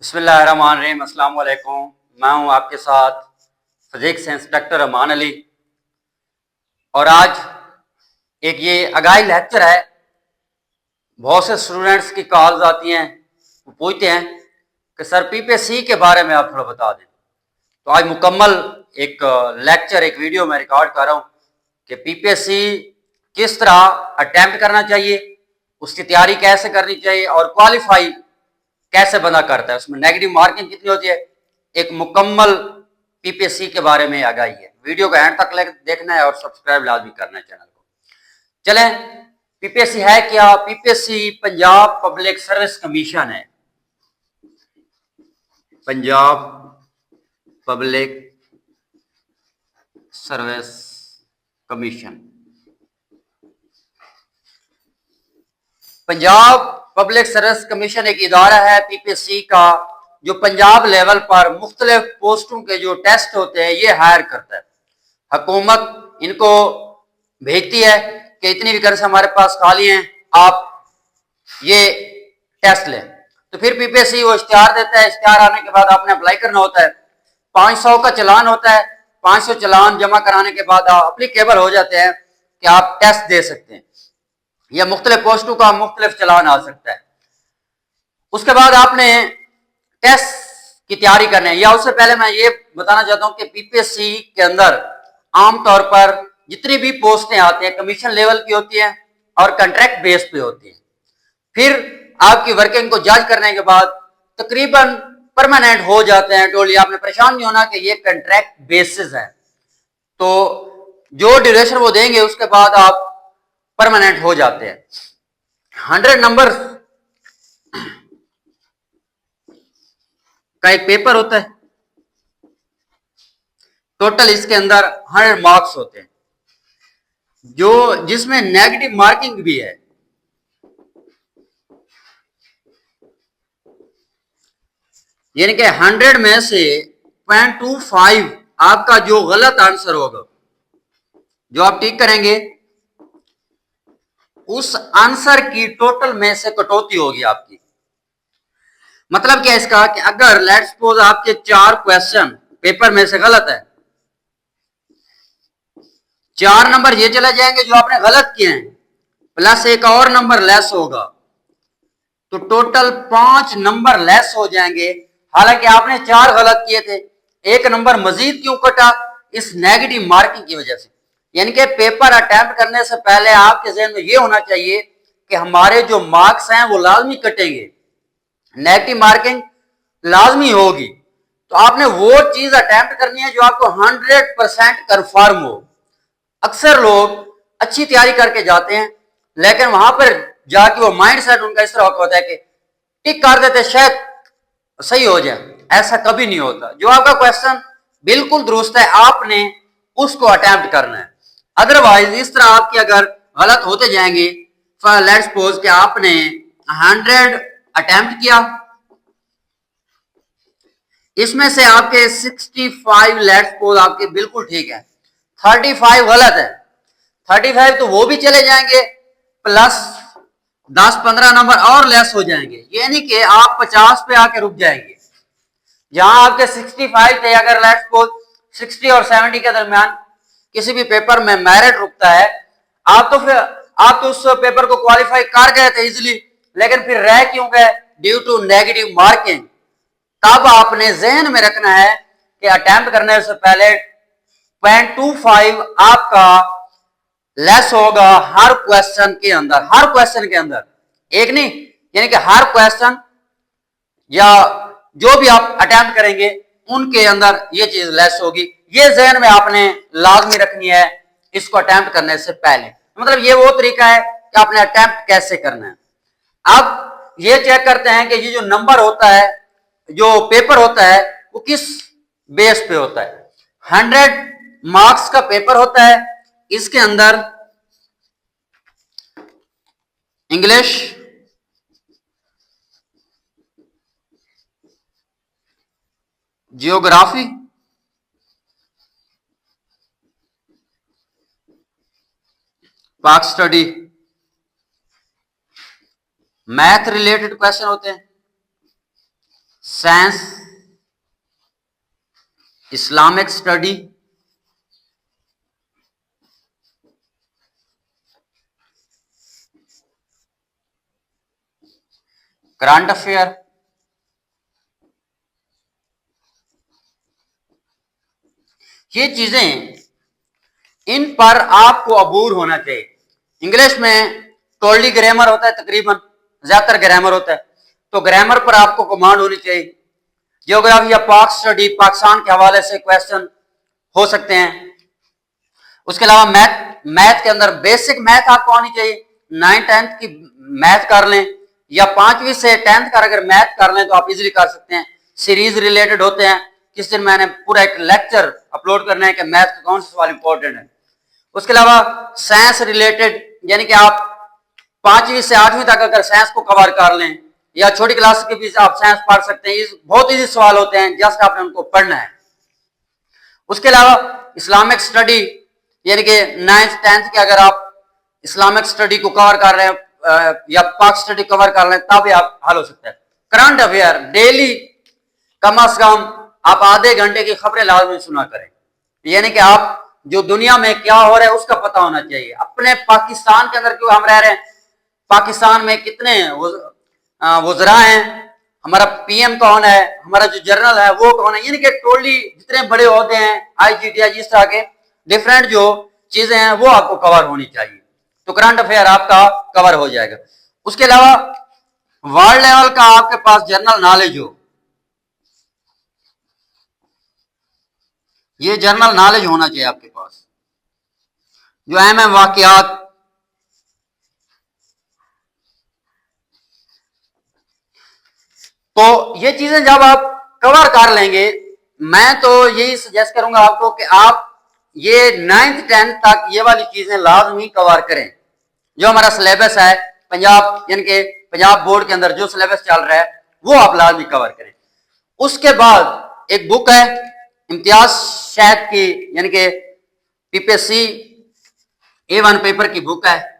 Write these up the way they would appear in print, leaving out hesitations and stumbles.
बिस्मिल्लाहिर्रहमानिर्रहीम। अस्सलाम वालेकुम। मैं हूं आपके साथ फिजिक्स इंस्ट्रक्टर अमान अली और आज एक ये आगाही लेक्चर है। बहुत से स्टूडेंट्स की कॉल्स आती हैं, वो पूछते हैं कि सर पीपीएससी के बारे में आप थोड़ा बता दें। तो आज मुकम्मल एक लेक्चर, एक वीडियो मैं रिकॉर्ड कर रहा हूँ कि पीपीएससी किस तरह अटेम्प्ट करना चाहिए, उसकी तैयारी कैसे करनी चाहिए और क्वालिफाई कैसे बंदा करता है, उसमें नेगेटिव मार्किंग कितनी होती है। एक मुकम्मल पीपीएससी के बारे में आगाही है। वीडियो को एंड तक देखना है और सब्सक्राइब लाजमी करना है चैनल को। चलें, पीपीएससी है क्या? PPSC Punjab public service commission है। Punjab public service commission, Punjab public service commission एक इदारा है पीपीएससी का जो पंजाब लेवल पर मुख्तलिफ पोस्टों के जो टेस्ट होते हैं ये हायर करता है। हुकूमत इनको भेजती है कि इतनी वैकेंसी हमारे पास खाली हैं, आप ये टेस्ट लें। तो फिर पीपीएससी वो इश्तिहार देता है। इश्तिहार आने के बाद आपने अप्लाई करना होता है। 500 का चलान होता है। 500 चलान जमा कराने के बाद आप अप्लीकेबल हो जाते हैं कि आप टेस्ट दे सकते हैं। या मुख्तलिफ पोस्टों का मुख्तलिफ चलान आ सकता है। उसके बाद आपने टेस्ट की तैयारी करनी है। या उससे पहले मैं ये बताना चाहता हूं कि पीपीएससी के अंदर आमतौर पर जितनी भी पोस्टें आती हैं कमीशन लेवल की होती हैं और कॉन्ट्रैक्ट बेस पे होती हैं। फिर आपकी वर्किंग को जज करने के बाद तकरीबन परमानेंट हो जाते हैं। टोली आपने परेशान नहीं होना कि ये कॉन्ट्रैक्ट बेसिस है, तो जो ड्यूरेशन वो देंगे उसके बाद आप परमानेंट हो जाते हैं। 100 नंबर का एक पेपर होता है। टोटल इसके अंदर 100 मार्क्स होते हैं, जो जिसमें नेगेटिव मार्किंग भी है। यानी कि 100 में से 0.25 आपका जो गलत आंसर होगा, जो आप टिक करेंगे, उस आंसर की टोटल में से कटौती होगी आपकी। मतलब क्या इसका कि अगर लेट्स सपोज आपके 4 क्वेश्चन पेपर में से गलत है, 4 नंबर ये चले जाएंगे जो आपने गलत किए हैं, प्लस एक और नंबर लेस होगा, तो टोटल 5 नंबर लेस हो जाएंगे। हालांकि आपने 4 गलत किए थे, एक नंबर मजीद क्यों कटा? इस नेगेटिव मार्किंग की वजह से। यानी कि पेपर अटेम्प्ट करने से पहले आपके जहन में यह होना चाहिए कि हमारे जो मार्क्स हैं वो लाजमी कटेंगे, नेगेटिव मार्किंग लाजमी होगी। तो आपने वो चीज अटेम्प्ट करनी है जो आपको 100% कंफर्म हो। अक्सर लोग अच्छी तैयारी करके जाते हैं, लेकिन वहां पर जाके वो माइंड सेट उनका इस तरह होता है कि टिक कर देते शायद सही हो जाए। ऐसा कभी नहीं होता। जो आपका क्वेश्चन बिल्कुल दुरुस्त है, आपने उसको अटेम्प्ट करना है। अदरवाइज इस तरह आपके अगर गलत होते जाएंगे, लेट्स सपोज कि आपने 100 अटेम्प्ट किया, इसमें से आपके 65 लेट्स सपोज आपके बिल्कुल ठीक है, 35 गलत है। 35 तो वो भी चले जाएंगे, प्लस 10-15 नंबर और लेस हो जाएंगे। यानी कि आप 50 पे आके रुक जाएंगे। जहां आपके 65 थे, अगर लेट्स सपोज 60 और 70 के दरमियान किसी भी पेपर में मेरिट रुकता है, आप तो उस पेपर को क्वालिफाई कर गए थे इजिली, लेकिन फिर रह क्यों गए? Due to negative marking. तब आपने जहन में रखना है कि अटेम्प्ट करने से पहले 0.25 आपका लेस होगा हर क्वेश्चन के अंदर। हर क्वेश्चन के अंदर, एक नहीं, यानी कि हर क्वेश्चन या जो भी आप अटेम्प्ट करेंगे उनके अंदर ये चीज लेस होगी। ये जहन में आपने लाजमी रखनी है इसको अटेम्प्ट करने से पहले। मतलब ये वो तरीका है कि आपने अटेम्प्ट कैसे करना है। अब ये चेक करते हैं कि ये जो नंबर होता है, जो पेपर होता है, वो किस बेस पे होता है। 100 मार्क्स का पेपर होता है। इसके अंदर इंग्लिश, जियोग्राफी, पाक स्टडी, मैथ रिलेटेड क्वेश्चन होते हैं, science, Islamic study, current affair, ये चीजें, इन पर आपको अबूर होना चाहिए। इंग्लिश में टोटली ग्रामर होता है, तकरीबन ज्यादातर ग्रामर होता है, तो ग्रामर पर आपको कमांड होनी चाहिए। जियोग्राफी या पाक स्टडी, पाकिस्तान के हवाले से क्वेश्चन हो सकते हैं। उसके अलावा मैथ के अंदर बेसिक मैथ आपको आनी चाहिए। 9th-10th की मैथ कर लें, या 5वीं से 10th का अगर मैथ कर लें तो आप इजीली कर सकते हैं। सीरीज रिलेटेड होते हैं, किस दिन मैंने पूरा एक लेक्चर अपलोड करना है कि मैथ का कौन सा सवाल इंपॉर्टेंट है। उसके अलावा साइंस रिलेटेड, यानी कि आप 5वीं से 8वीं तक अगर साइंस को कवर कर लें, या छोटी क्लास के भी आप साइंस पढ़ सकते हैं। बहुत इजी सवाल होते हैं, जस्ट आपने उनको पढ़ना है। उसके अलावा इस्लामिक स्टडी, यानी कि 9th-10th के अगर आप इस्लामिक स्टडी को कवर कर रहे हैं या पाक स्टडी कवर कर रहे हैं, तब भी आप हल हो सकता है। करंट अफेयर डेली कम से कम आप आधे घंटे की खबरें लाजमी सुना करें, यानी कि आप जो दुनिया में क्या हो रहा है उसका पता होना चाहिए। अपने पाकिस्तान के अंदर क्यों हम रह रहे हैं, पाकिस्तान में कितने वज़रा हैं, हमारा पीएम कौन है, हमारा जो जनरल है वो कौन है, यानी कि टोटली जितने बड़े ओहदे हैं, IGTI, इस तरह के डिफरेंट जो चीजें हैं वो आपको कवर होनी चाहिए, तो करंट अफेयर आपका कवर हो जाएगा। उसके अलावा वर्ल्ड लेवल का आपके पास जनरल नॉलेज हो, ये जनरल नॉलेज होना चाहिए आपके पास। जो अहम वाकयात, तो ये चीजें जब आप कवर कर लेंगे, मैं तो यही सजेस्ट करूंगा आपको कि आप ये 9th-10th तक ये वाली चीजें लाजमी कवर करें। जो हमारा सिलेबस है पंजाब, यानी कि पंजाब बोर्ड के अंदर जो सिलेबस चल रहा है वो आप लाजमी कवर करें। उसके बाद एक बुक है इम्तियाज शैद की, यानी कि PPSC A1 पेपर की बुक है।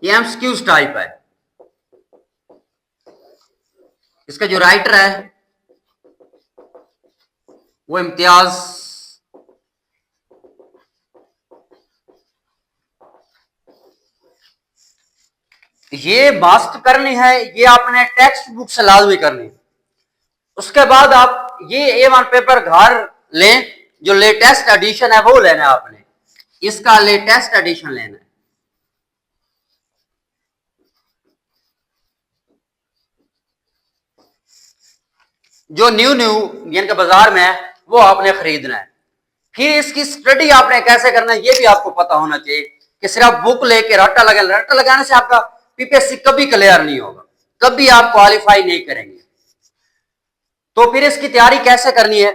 ये MCQs टाइप है। इसका जो राइटर है वो इम्तियाज, ये मास्ट करनी है, ये आपने टेक्स्ट बुक से लाजमी करनी है। उसके बाद आप ये A1 पेपर घर लें, जो लेटेस्ट एडिशन है वो लेना है आपने, इसका लेटेस्ट एडिशन लेना है। जो न्यू यानी कि बाजार में है वो आपने खरीदना है। फिर इसकी स्टडी आपने कैसे करना है ये भी आपको पता होना चाहिए, कि सिर्फ बुक लेके रट्टा लगाने से आपका PPSC कभी क्लियर नहीं होगा, कभी आप क्वालिफाई नहीं करेंगे। तो फिर इसकी तैयारी कैसे करनी है,